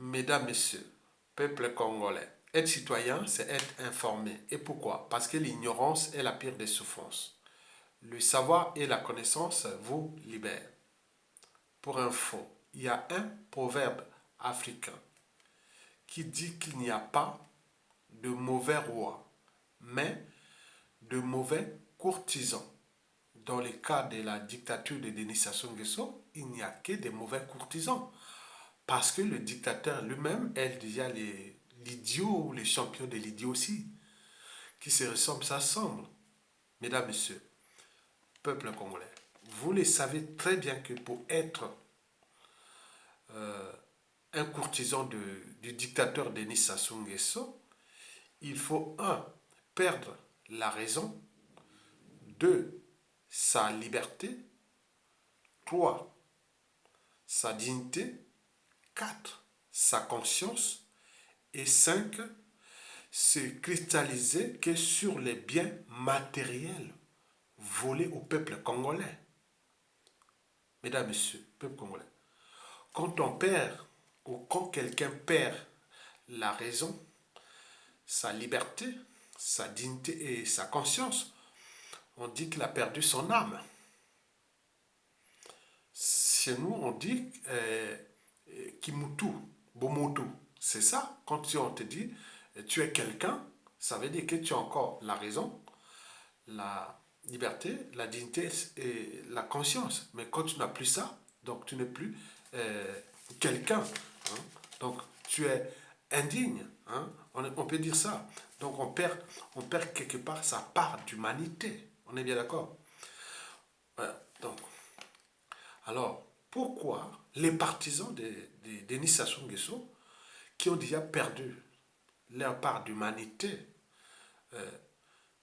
Mesdames, Messieurs, peuple congolais, être citoyen, c'est être informé. Et pourquoi? Parce que l'ignorance est la pire des souffrances. Le savoir et la connaissance vous libèrent. Pour info, il y a un proverbe africain qui dit qu'il n'y a pas de mauvais roi, mais de mauvais courtisans. Dans le cas de la dictature de Denis Sassou Nguesso, il n'y a que des mauvais courtisans. Parce que le dictateur lui-même est déjà l'idiot ou les champions de l'idiot aussi. Qui se ressemblent, s'assemblent. Mesdames, Messieurs, peuple congolais, vous le savez très bien que pour être un courtisan du dictateur Denis Sassou Nguesso, il faut perdre la raison, 2 sa liberté, 3 sa dignité, 4 sa conscience et 5 se cristalliser que sur les biens matériels volés au peuple congolais. Mesdames, Messieurs, peuple congolais, quand on perd ou quand quelqu'un perd la raison, sa liberté, sa dignité et sa conscience, on dit qu'il a perdu son âme. Chez nous, on dit Kimutu, Bomotu. C'est ça. Quand on te dit tu es quelqu'un, ça veut dire que tu as encore la raison, la liberté, la dignité et la conscience. Mais quand tu n'as plus ça, donc tu n'es plus quelqu'un. Hein. Donc tu es indigne. Hein. On peut dire ça. Donc on perd quelque part sa part d'humanité. On est bien d'accord? Voilà. Donc, alors, pourquoi les partisans de Denis Sassou Nguesso, qui ont déjà perdu leur part d'humanité,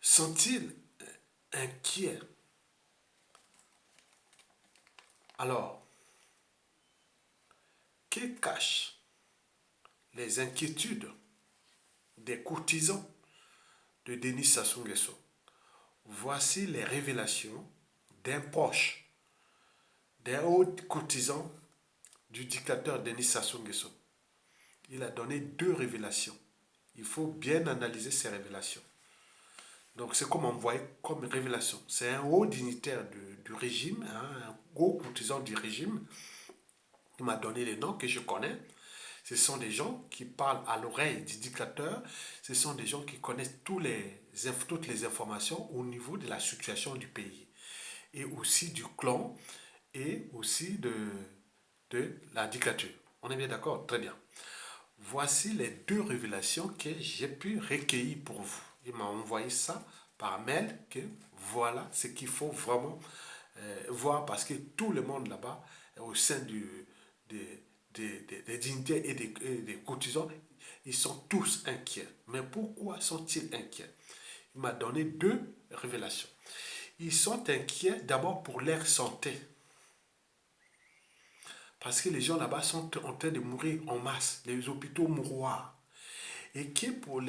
sont-ils inquiets? Alors, que cachent les inquiétudes des courtisans de Denis Sassou Nguesso? Voici les révélations d'un proche, d'un haut courtisan du dictateur Denis Sassou Nguesso. Il a donné 2 révélations. Il faut bien analyser ces révélations. Donc c'est comme envoyé comme révélation. C'est un haut dignitaire du régime, hein, un haut courtisan du régime, qui m'a donné les noms que je connais. Ce sont des gens qui parlent à l'oreille du dictateur. Ce sont des gens qui connaissent toutes les informations au niveau de la situation du pays. Et aussi du clan et aussi de la dictature. On est bien d'accord? Très bien. Voici les 2 révélations que j'ai pu recueillir pour vous. Il m'a envoyé ça par mail, que voilà ce qu'il faut vraiment voir, parce que tout le monde là-bas, au sein des dignités et des courtisans, ils sont tous inquiets. Mais pourquoi sont-ils inquiets? Il m'a donné 2 révélations. Ils sont inquiets d'abord pour leur santé. Parce que les gens là-bas sont en train de mourir en masse, les hôpitaux mouroirs. Et que pour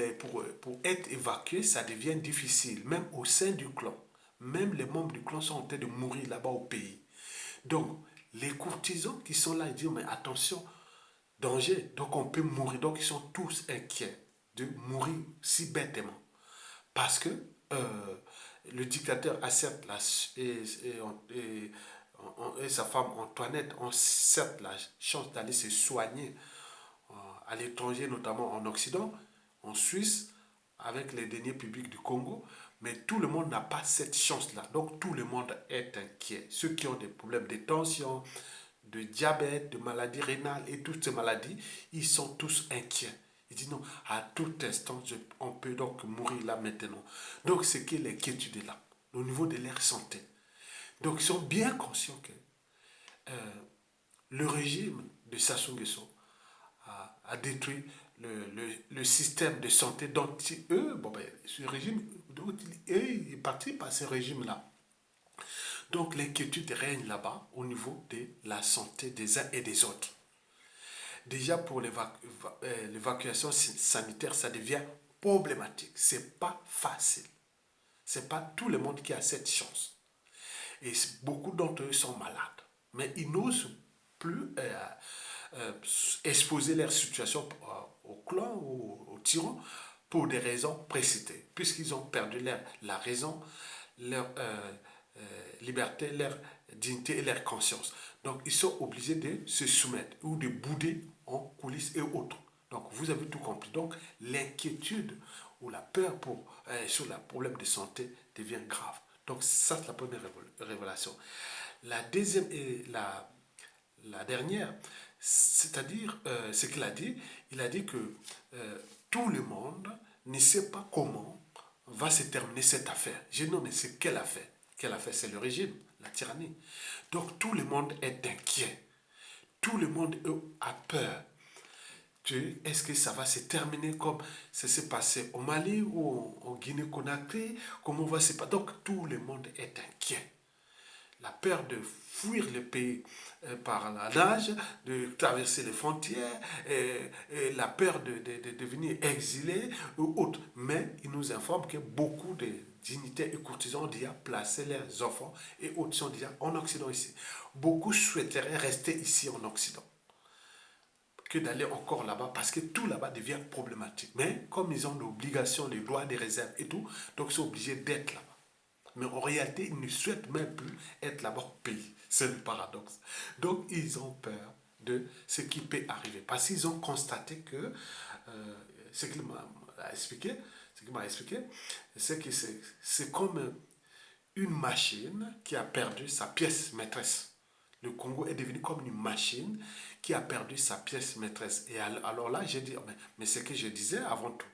être évacués, ça devient difficile, même au sein du clan. Même les membres du clan sont en train de mourir là-bas au pays. Donc, les courtisans qui sont là, ils disent, mais attention, danger, donc on peut mourir. Donc, ils sont tous inquiets de mourir si bêtement. Parce que le dictateur accepte et sa femme Antoinette ont certes la chance d'aller se soigner à l'étranger, notamment en Occident, en Suisse, avec les deniers publics du Congo, mais tout le monde n'a pas cette chance-là. Donc tout le monde est inquiet. Ceux qui ont des problèmes de tension, de diabète, de maladies rénales et toutes ces maladies, ils sont tous inquiets. Ils disent non, à tout instant, on peut donc mourir là maintenant. Donc c'est que l'inquiétude est là, au niveau de leur santé. Donc ils sont bien conscients que le régime de Sassou Nguesso a détruit le système de santé dont eux, bon ben, ce régime, dont ils participent à ce régime-là. Donc l'inquiétude règne là-bas au niveau de la santé des uns et des autres. Déjà pour l'évacuation sanitaire, ça devient problématique. C'est pas facile. C'est pas tout le monde qui a cette chance. Et beaucoup d'entre eux sont malades. Mais ils n'osent plus exposer leur situation au clan ou au tyran pour des raisons précitées, puisqu'ils ont perdu la raison, leur liberté, leur dignité et leur conscience. Donc, ils sont obligés de se soumettre ou de bouder en coulisses et autres. Donc, vous avez tout compris. Donc, l'inquiétude ou la peur sur le problème de santé devient grave. Donc, ça, c'est la première révélation. La deuxième et la dernière, c'est-à-dire ce qu'il a dit, il a dit que tout le monde ne sait pas comment va se terminer cette affaire. J'ai nommé c'est quelle affaire? Quelle affaire? C'est le régime, la tyrannie. Donc tout le monde est inquiet. Tout le monde a peur. Est-ce que ça va se terminer comme ça s'est passé au Mali ou en Guinée-Conakry? Comment va se passer? Donc tout le monde est inquiet. La peur de fuir le pays par la nage, de traverser les frontières, la peur de devenir exilé ou autre. Mais il nous informe que beaucoup de dignitaires et courtisans ont déjà placé leurs enfants et autres sont déjà en Occident ici. Beaucoup souhaiteraient rester ici en Occident que d'aller encore là-bas parce que tout là-bas devient problématique. Mais comme ils ont l'obligation, les droits, des réserves et tout, donc ils sont obligés d'être là-bas. Mais en réalité, ils ne souhaitent même plus être là-bas au pays. C'est le paradoxe. Donc, ils ont peur de ce qui peut arriver. Parce qu'ils ont constaté que ce qu'il m'a expliqué, c'est que c'est comme une machine qui a perdu sa pièce maîtresse. Le Congo est devenu comme une machine qui a perdu sa pièce maîtresse. Et alors là, j'ai dit, mais c'est ce que je disais avant tout.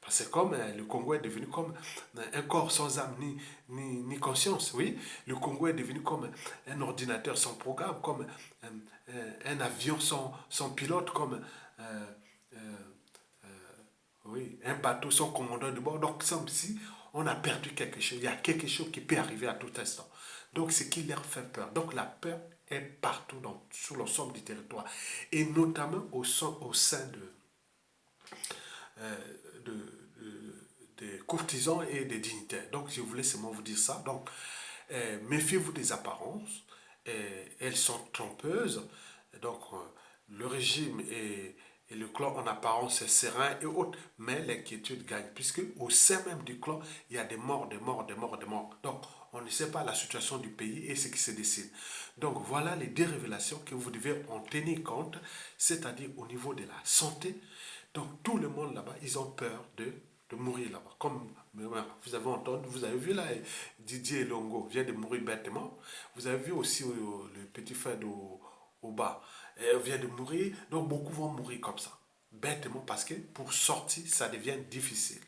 C'est comme le Congo est devenu comme un corps sans âme ni conscience. Oui, le Congo est devenu comme un ordinateur sans programme, comme un avion sans pilote, comme oui, un bateau sans commandant de bord. Donc, comme si on a perdu quelque chose. Il y a quelque chose qui peut arriver à tout instant. Donc, ce qui leur fait peur. Donc, la peur est partout sur l'ensemble du territoire. Et notamment au sein euh, des courtisans et des dignitaires. Donc, je voulais seulement vous dire ça. Donc, méfiez-vous des apparences. Elles sont trompeuses. Donc, le régime et le clan en apparence est serein et autres, mais l'inquiétude gagne, puisque au sein même du clan, il y a des morts, des morts, des morts, des morts. Donc, on ne sait pas la situation du pays et ce qui se décide. Donc, voilà les deux révélations que vous devez en tenir compte, c'est-à-dire au niveau de la santé. Donc, tout le monde là-bas, ils ont peur de mourir là-bas. Comme vous avez entendu, vous avez vu là, Didier Longo vient de mourir bêtement. Vous avez vu aussi le petit frère au bas vient de mourir. Donc beaucoup vont mourir comme ça. Bêtement parce que pour sortir, ça devient difficile.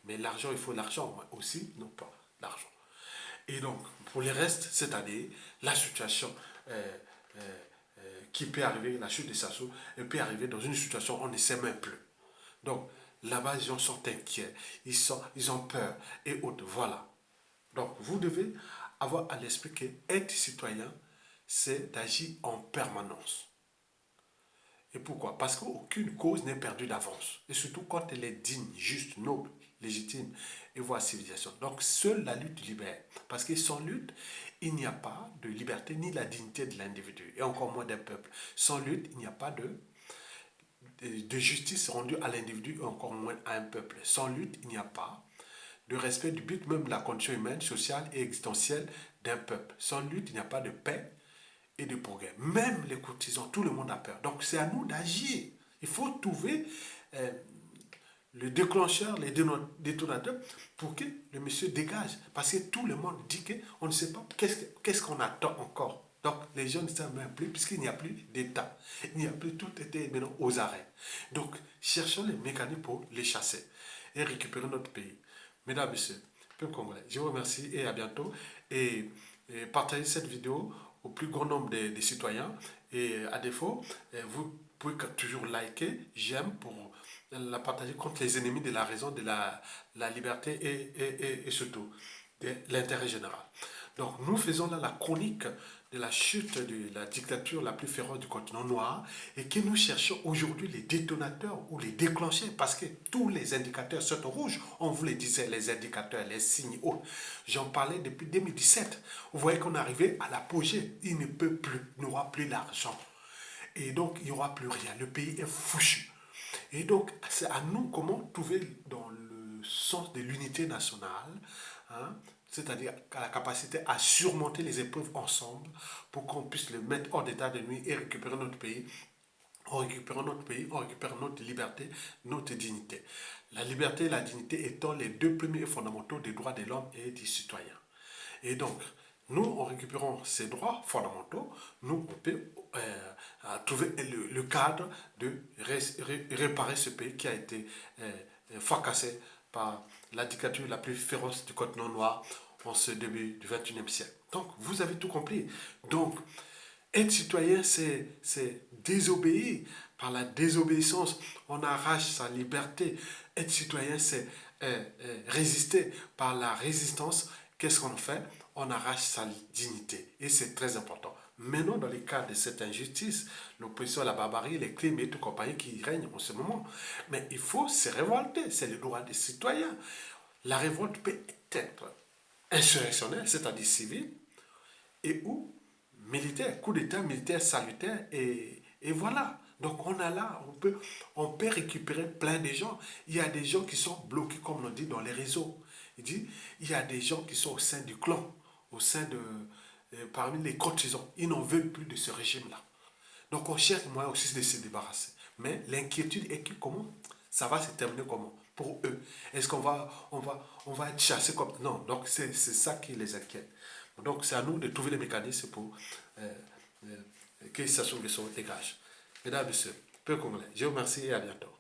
Mais l'argent, il faut l'argent aussi, non pas l'argent. Et donc, pour les restes, c'est-à-dire la situation qui peut arriver, la chute de Sassou, elle peut arriver dans une situation où on ne sait même plus. Donc, là-bas, les gens sont inquiets, ils ont peur et autres. Voilà. Donc, vous devez avoir à l'esprit que être citoyen, c'est d'agir en permanence. Et pourquoi? Parce qu'aucune cause n'est perdue d'avance. Et surtout quand elle est digne, juste, noble, légitime et voie civilisation. Donc, seule la lutte libère. Parce que sans lutte, il n'y a pas de liberté ni la dignité de l'individu, et encore moins d'un peuple. Sans lutte, il n'y a pas de justice rendue à l'individu et encore moins à un peuple. Sans lutte, il n'y a pas de respect du but, même de la condition humaine, sociale et existentielle d'un peuple. Sans lutte, il n'y a pas de paix et de progrès. Même les courtisans, tout le monde a peur. Donc c'est à nous d'agir. Il faut trouver le déclencheur, les détonateurs pour que le monsieur dégage. Parce que tout le monde dit qu'on ne sait pas qu'est-ce qu'on attend encore. Donc les gens ne savent même plus puisqu'il n'y a plus d'État. Il n'y a plus, tout était maintenant aux arrêts. Donc cherchons les mécanismes pour les chasser et récupérer notre pays. Mesdames, Messieurs, peuple congolais, je vous remercie et à bientôt. Et partagez cette vidéo au plus grand nombre de citoyens. Et à défaut, vous pouvez toujours liker, j'aime pour la partager contre les ennemis de la raison, de la liberté et surtout de l'intérêt général. Donc nous faisons là la chronique de la chute de la dictature la plus féroce du continent noir et que nous cherchons aujourd'hui les détonateurs ou les déclencheurs parce que tous les indicateurs sont au rouge. On vous les disait, les indicateurs, les signes hauts. J'en parlais depuis 2017. Vous voyez qu'on est arrivé à l'apogée. Il ne peut plus, il n'aura plus l'argent. Et donc, il n'y aura plus rien. Le pays est fouchu. Et donc, c'est à nous comment trouver dans le sens de l'unité nationale, hein, c'est-à-dire la capacité à surmonter les épreuves ensemble pour qu'on puisse le mettre hors d'état de nuit et récupérer notre pays. En récupérant notre pays, on récupère notre liberté, notre dignité. La liberté et la dignité étant les deux premiers fondamentaux des droits de l'homme et du citoyen. Et donc, nous, en récupérant ces droits fondamentaux, nous, on peut trouver le cadre de réparer ce pays qui a été fracassé par la dictature la plus féroce du continent noir en ce début du XXIe siècle. Donc, vous avez tout compris. Donc, être citoyen, c'est désobéir. Par la désobéissance, on arrache sa liberté. Être citoyen, c'est résister. Par la résistance, qu'est-ce qu'on fait? On arrache sa dignité. Et c'est très important. Maintenant, dans les cas de cette injustice, l'oppression, la barbarie, les crimes et tout compagnie qui règnent en ce moment, mais il faut se révolter. C'est le droit des citoyens. La révolte peut être insurrectionnelle, c'est-à-dire civile, et ou militaire, coup d'État militaire salutaire, et voilà. Donc on a là, on peut récupérer plein de gens. Il y a des gens qui sont bloqués, comme on dit, dans les réseaux. Il y a des gens qui sont au sein du clan, au sein de, parmi les courtisans. Ils n'en veulent plus de ce régime-là. Donc on cherche moi aussi de se débarrasser. Mais l'inquiétude est que comment ça va se terminer comment pour eux. Est-ce qu'on va être chassé comme... Non, donc c'est ça qui les inquiète. Donc c'est à nous de trouver les mécanismes pour euh, que Sassou Nguesso dégage. Mesdames et messieurs, peu congolais, je vous remercie et à bientôt.